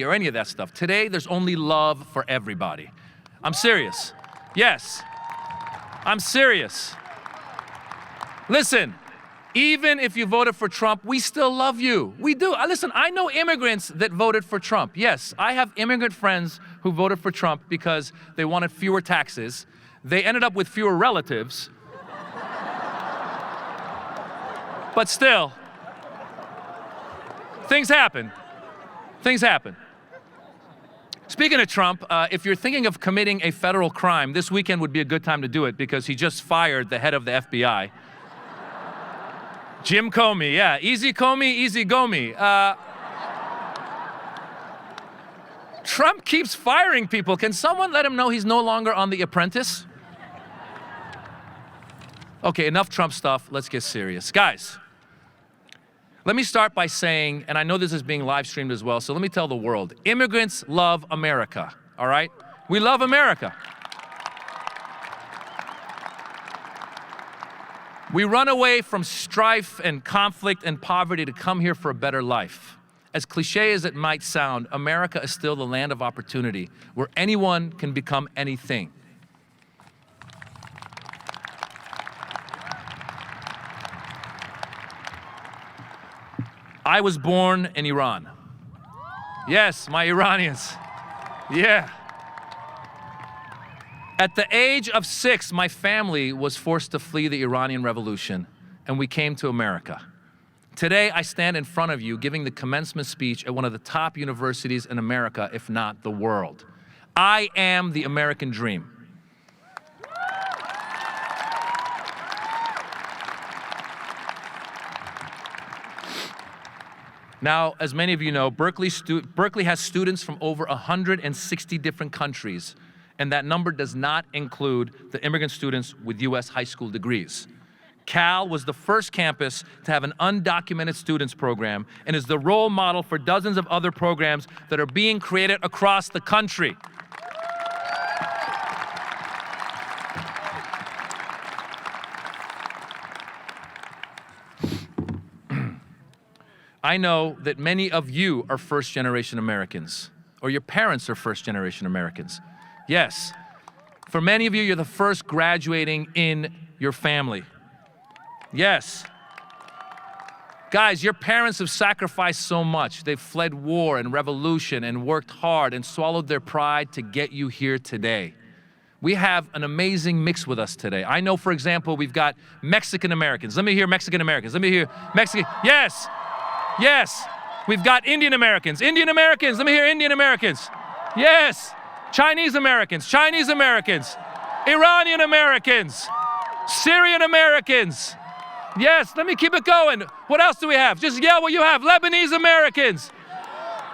or any of that stuff. Today, there's only love for everybody. I'm serious. Yes, I'm serious. Listen, even if you voted for Trump, we still love you. We do. Listen, I know immigrants that voted for Trump. Yes, I have immigrant friends who voted for Trump because they wanted fewer taxes. They ended up with fewer relatives. But still, things happen. Things happen. Speaking of Trump, if you're thinking of committing a federal crime, this weekend would be a good time to do it because he just fired the head of the FBI. Jim Comey, yeah. Easy Comey, easy go me. Trump keeps firing people. Can someone let him know he's no longer on The Apprentice? Okay, enough Trump stuff. Let's get serious. Guys, let me start by saying, and I know this is being live streamed as well, so let me tell the world, immigrants love America, all right? We love America. We run away from strife and conflict and poverty to come here for a better life. As cliche as it might sound, America is still the land of opportunity where anyone can become anything. I was born in Iran. Yes, my Iranians. Yeah. At the age of 6, my family was forced to flee the Iranian Revolution, and we came to America. Today, I stand in front of you giving the commencement speech at one of the top universities in America, if not the world. I am the American dream. Now, as many of you know, Berkeley has students from over 160 different countries, and that number does not include the immigrant students with US high school degrees. Cal was the first campus to have an undocumented students program and is the role model for dozens of other programs that are being created across the country. I know that many of you are first-generation Americans, or your parents are first-generation Americans. Yes, for many of you, you're the first graduating in your family. Yes. Guys, your parents have sacrificed so much. They've fled war and revolution and worked hard and swallowed their pride to get you here today. We have an amazing mix with us today. I know, for example, we've got Mexican Americans. Let me hear Mexican Americans. Let me hear Mexican. Yes. Yes. We've got Indian Americans. Indian Americans. Let me hear Indian Americans. Yes. Chinese Americans. Chinese Americans. Iranian Americans. Syrian Americans. Yes, let me keep it going. What else do we have? Just yell what you have. Lebanese Americans.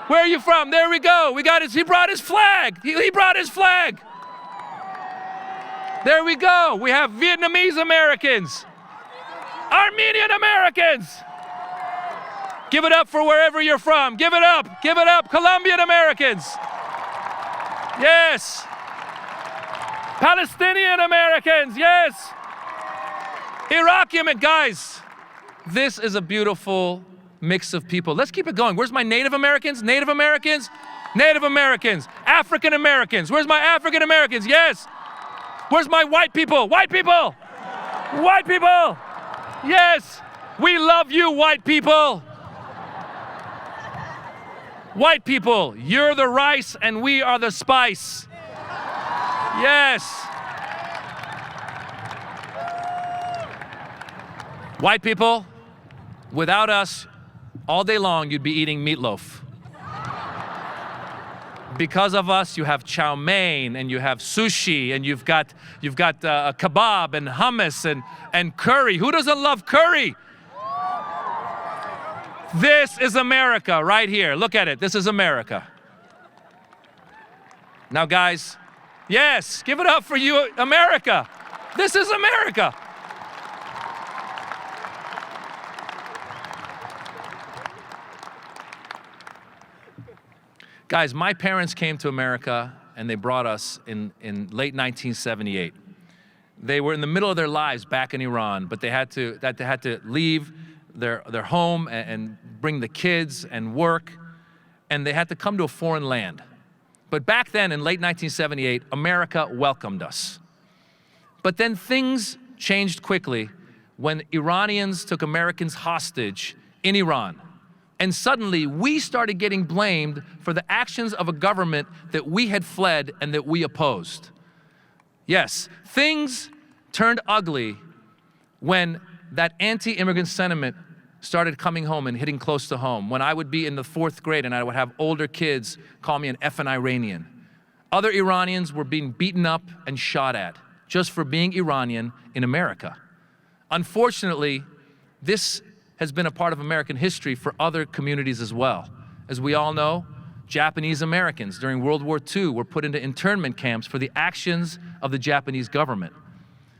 Where are you from? There we go. We got his, he brought his flag. He brought his flag. There we go. We have Vietnamese Americans. Armenian Americans. Give it up for wherever you're from. Give it up. Give it up. Colombian Americans. Yes. Palestinian Americans. Yes. Iraqi Americans. Guys, this is a beautiful mix of people. Let's keep it going. Where's my Native Americans? Native Americans? Native Americans. African Americans. Where's my African Americans? Yes. Where's my white people? White people. White people. Yes. We love you, white people. White people, you're the rice and we are the spice. Yes. White people, without us, all day long you'd be eating meatloaf. Because of us, you have chow mein and you have sushi and you've got kebab and hummus and curry. Who doesn't love curry? This is America right here. Look at it. This is America. Now, guys, yes, give it up for you, America. This is America. Guys, my parents came to America and they brought us in late 1978. They were in the middle of their lives back in Iran, but they had to leave their home and bring the kids and work. and they had to come to a foreign land. But back then, in late 1978, America welcomed us. But then things changed quickly when Iranians took Americans hostage in Iran. And suddenly, we started getting blamed for the actions of a government that we had fled and that we opposed. Yes, things turned ugly when that anti-immigrant sentiment started coming home and hitting close to home. When I would be in the 4th grade and I would have older kids call me an effing Iranian. Other Iranians were being beaten up and shot at just for being Iranian in America. Unfortunately, this has been a part of American history for other communities as well. As we all know, Japanese Americans during World War II were put into internment camps for the actions of the Japanese government.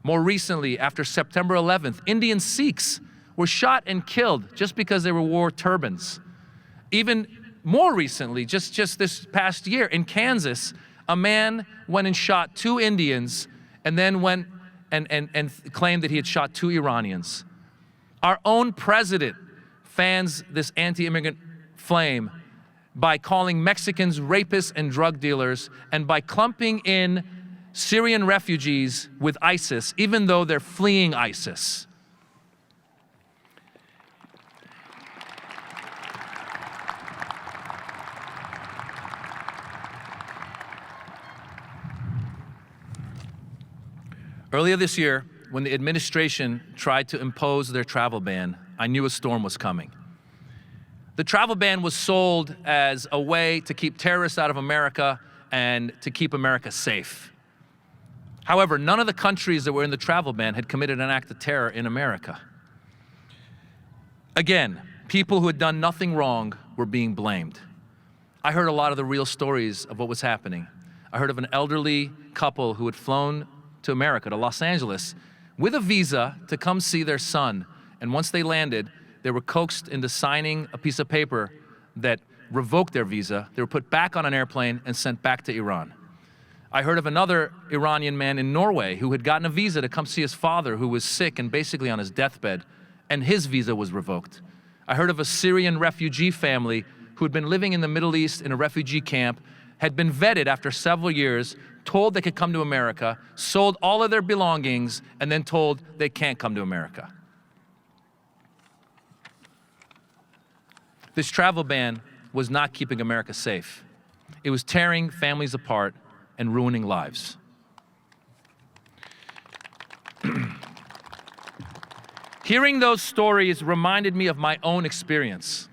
More recently, after September 11th, Indian Sikhs were shot and killed just because they wore turbans. Even more recently, just this past year in Kansas, a man went and shot 2 Indians and then went and claimed that he had shot 2 Iranians. Our own president fans this anti-immigrant flame by calling Mexicans rapists and drug dealers and by clumping in Syrian refugees with ISIS, even though they're fleeing ISIS. Earlier this year, when the administration tried to impose their travel ban, I knew a storm was coming. The travel ban was sold as a way to keep terrorists out of America and to keep America safe. However, none of the countries that were in the travel ban had committed an act of terror in America. Again, people who had done nothing wrong were being blamed. I heard a lot of the real stories of what was happening. I heard of an elderly couple who had flown to America, to Los Angeles, with a visa to come see their son. And once they landed, they were coaxed into signing a piece of paper that revoked their visa. They were put back on an airplane and sent back to Iran. I heard of another Iranian man in Norway who had gotten a visa to come see his father who was sick and basically on his deathbed, and his visa was revoked. I heard of a Syrian refugee family who had been living in the Middle East in a refugee camp, had been vetted after several years, told they could come to America, sold all of their belongings, and then told they can't come to America. This travel ban was not keeping America safe. It was tearing families apart and ruining lives. Hearing those stories reminded me of my own experience.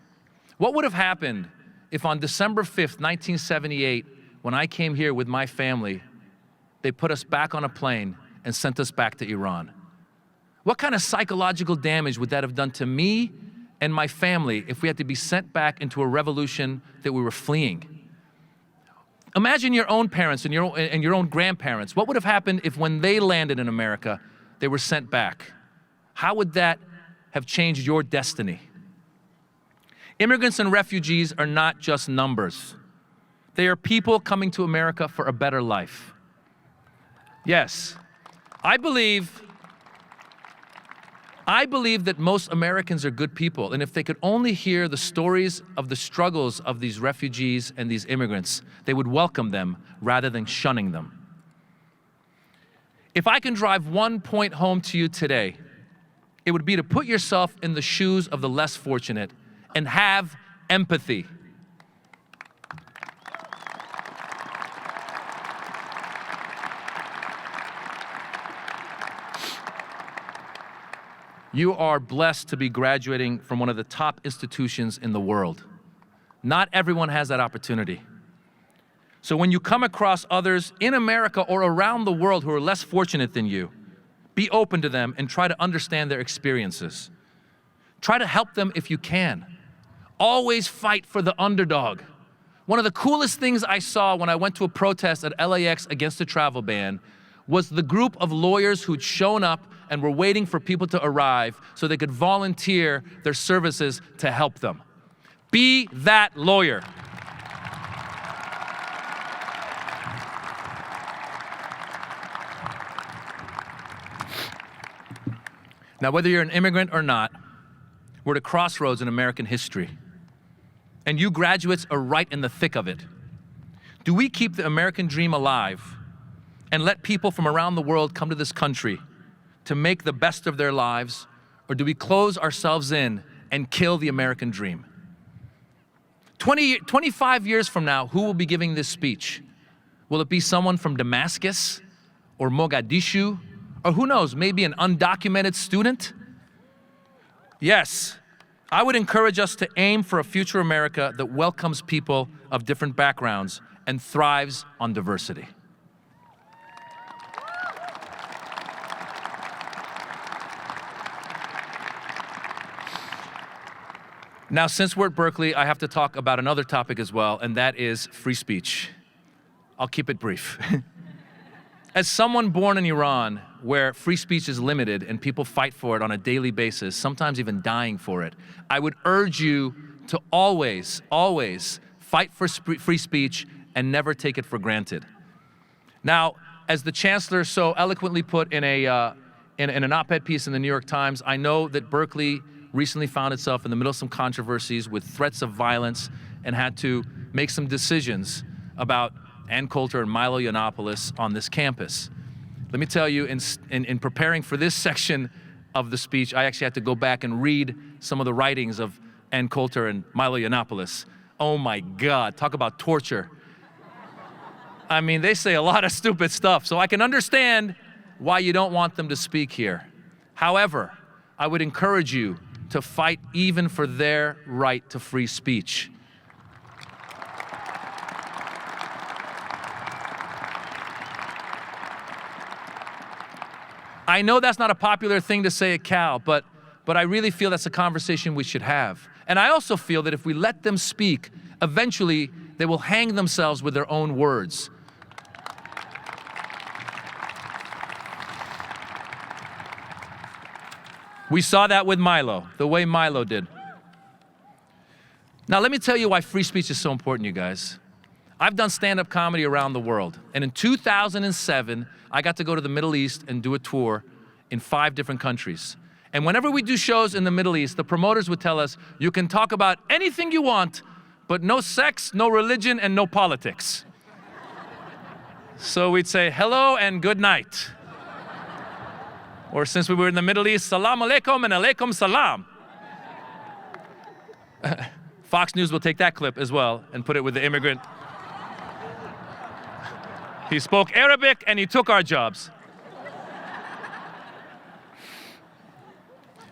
What would have happened if on December 5th, 1978, when I came here with my family, they put us back on a plane and sent us back to Iran? What kind of psychological damage would that have done to me and my family if we had to be sent back into a revolution that we were fleeing? Imagine your own parents and your own grandparents. What would have happened if when they landed in America, they were sent back? How would that have changed your destiny? Immigrants and refugees are not just numbers. They are people coming to America for a better life. Yes, I believe that most Americans are good people, and if they could only hear the stories of the struggles of these refugees and these immigrants, they would welcome them rather than shunning them. If I can drive one point home to you today, it would be to put yourself in the shoes of the less fortunate and have empathy. You are blessed to be graduating from one of the top institutions in the world. Not everyone has that opportunity. So when you come across others in America or around the world who are less fortunate than you, be open to them and try to understand their experiences. Try to help them if you can. Always fight for the underdog. One of the coolest things I saw when I went to a protest at LAX against the travel ban was the group of lawyers who'd shown up and were waiting for people to arrive so they could volunteer their services to help them. Be that lawyer. Now, whether you're an immigrant or not, we're at a crossroads in American history. and you graduates are right in the thick of it. Do we keep the American dream alive and let people from around the world come to this country to make the best of their lives, or do we close ourselves in and kill the American dream? 25 years from now, who will be giving this speech? Will it be someone from Damascus or Mogadishu, or who knows, maybe an undocumented student? Yes, I would encourage us to aim for a future America that welcomes people of different backgrounds and thrives on diversity. Now, since we're at Berkeley, I have to talk about another topic as well, and that is free speech. I'll keep it brief. As someone born in Iran, where free speech is limited and people fight for it on a daily basis, sometimes even dying for it, I would urge you to always, always fight for free speech and never take it for granted. Now, as the chancellor so eloquently put in an op-ed piece in the New York Times, I know that Berkeley recently found itself in the middle of some controversies with threats of violence and had to make some decisions about Ann Coulter and Milo Yiannopoulos on this campus. Let me tell you, in preparing for this section of the speech, I actually had to go back and read some of the writings of Ann Coulter and Milo Yiannopoulos. Oh my God, talk about torture. I mean, they say a lot of stupid stuff, so I can understand why you don't want them to speak here. However, I would encourage you to fight even for their right to free speech. I know that's not a popular thing to say at Cal, but I really feel that's a conversation we should have. And I also feel that if we let them speak, eventually they will hang themselves with their own words. We saw that with Milo, the way Milo did. Now let me tell you why free speech is so important, you guys. I've done stand-up comedy around the world, and in 2007, I got to go to the Middle East and do a tour in 5 different countries. And whenever we do shows in the Middle East, the promoters would tell us, you can talk about anything you want, but no sex, no religion, and no politics. So we'd say, hello and good night. Or since we were in the Middle East, salam alaikum and alaikum salam. Fox News will take that clip as well and put it with the immigrant. He spoke Arabic and he took our jobs.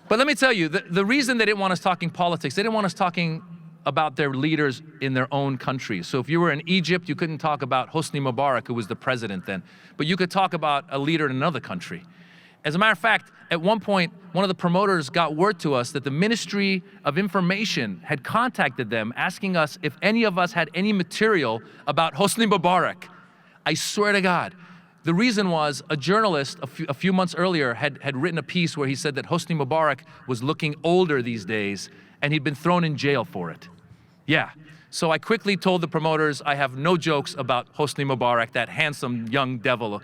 But let me tell you, the reason they didn't want us talking politics, they didn't want us talking about their leaders in their own country. So if you were in Egypt, you couldn't talk about Hosni Mubarak, who was the president then, but you could talk about a leader in another country. As a matter of fact, at one point, one of the promoters got word to us that the Ministry of Information had contacted them asking us if any of us had any material about Hosni Mubarak. I swear to God. The reason was a journalist a few months earlier had written a piece where he said that Hosni Mubarak was looking older these days and he'd been thrown in jail for it. Yeah. So I quickly told the promoters I have no jokes about Hosni Mubarak, that handsome young devil.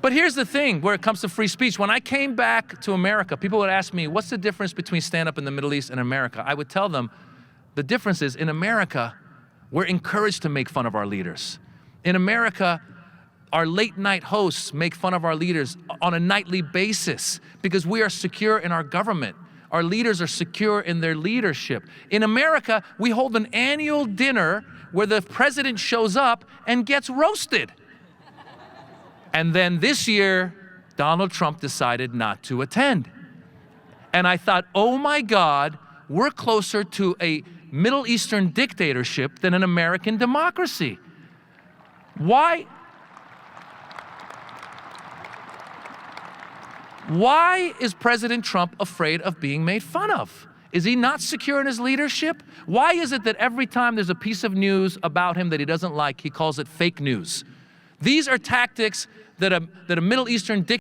But here's the thing where it comes to free speech. When I came back to America, people would ask me, what's the difference between stand-up in the Middle East and America? I would tell them, the difference is in America, we're encouraged to make fun of our leaders. In America, our late night hosts make fun of our leaders on a nightly basis because we are secure in our government. Our leaders are secure in their leadership. In America, we hold an annual dinner where the president shows up and gets roasted. And then this year, Donald Trump decided not to attend. And I thought, oh my God, we're closer to a Middle Eastern dictatorship than an American democracy. Why is President Trump afraid of being made fun of? Is he not secure in his leadership? Why is it that every time there's a piece of news about him that he doesn't like, he calls it fake news? These are tactics that a Middle Eastern dictator